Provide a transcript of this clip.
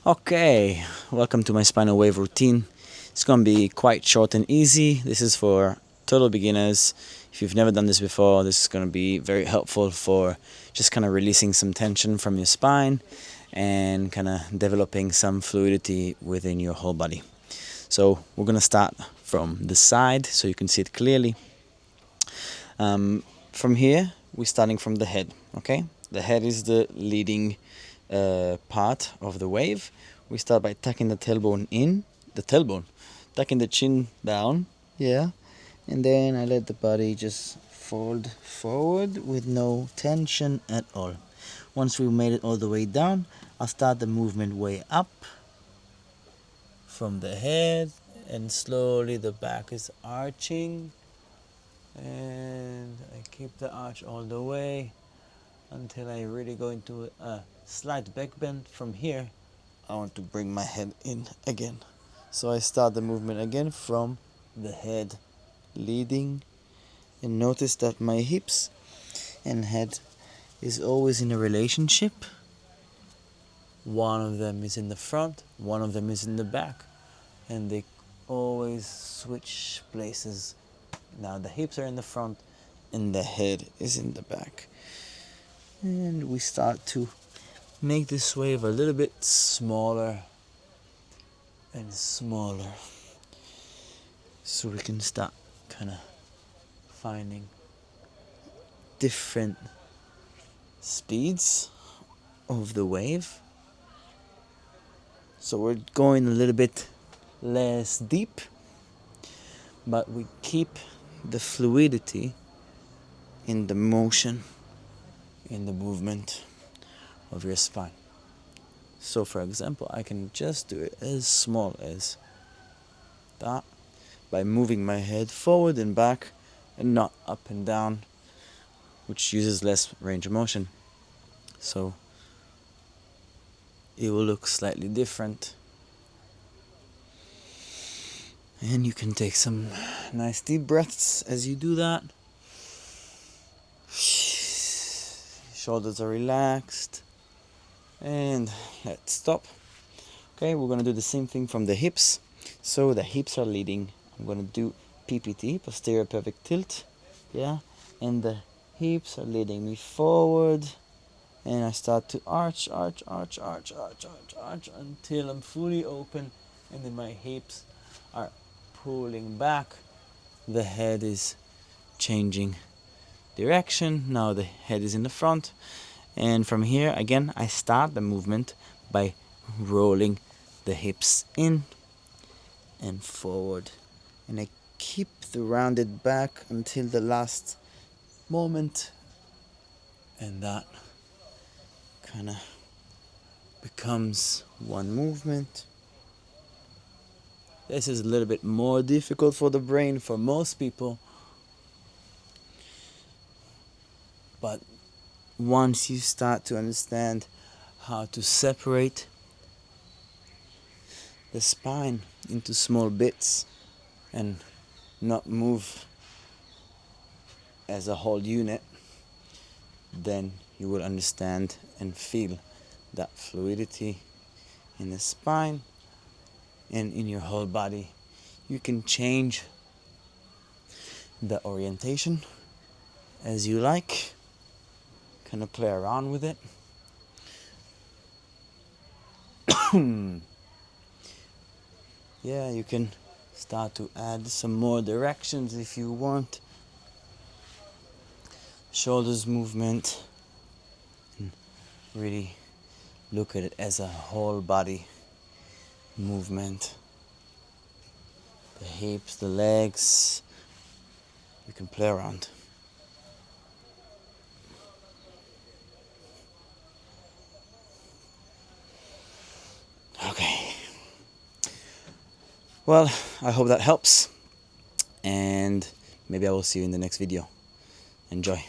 Okay, welcome to my spinal wave routine. It's going to be quite short and easy. This is for total beginners. If you've never done this before, this is going to be very helpful for just kind of releasing some tension from your spine and kind of developing some fluidity within your whole body. So we're going to start from the side so you can see it clearly. From here, we're starting from the head, okay? The head is the leading part of the wave. We start by tucking the tailbone in, tucking the chin down, yeah, and then I let the body just fold forward with no tension at all. Once we've made it all the way down, I'll start the movement way up from the head, and slowly the back is arching, and I keep the arch all the way until I really go into a slight back bend. From here, I want to bring my head in again. So I start the movement again from the head leading, and notice that my hips and head is always in a relationship. One of them is in the front, one of them is in the back, and they always switch places. Now the hips are in the front and the head is in the back. And we start to make this wave a little bit smaller and smaller, so we can start kind of finding different speeds of the wave. So we're going a little bit less deep, but we keep the fluidity in the motion, in the movement of your spine. So for example, I can just do it as small as that by moving my head forward and back and not up and down, which uses less range of motion. So it will look slightly different. And you can take some nice deep breaths as you do that. Shoulders are relaxed. And let's stop. Okay, we're going to do the same thing from the hips. So the hips are leading. I'm going to do PPT, posterior pelvic tilt. Yeah, and the hips are leading me forward. And I start to arch until I'm fully open, and then my hips are pulling back. The head is changing direction. Now the head is in the front. And from here, again, I start the movement by rolling the hips in and forward. And I keep the rounded back until the last moment. And that kind of becomes one movement. This is a little bit more difficult for the brain for most people. But once you start to understand how to separate the spine into small bits and not move as a whole unit, then you will understand and feel that fluidity in the spine and in your whole body. You can change the orientation as you like, kind of play around with it. Yeah, you can start to add some more directions if you want. Shoulders movement, and really look at it as a whole body movement. The hips, the legs, you can play around. Okay. Well, I hope that helps, and maybe I will see you in the next video. Enjoy.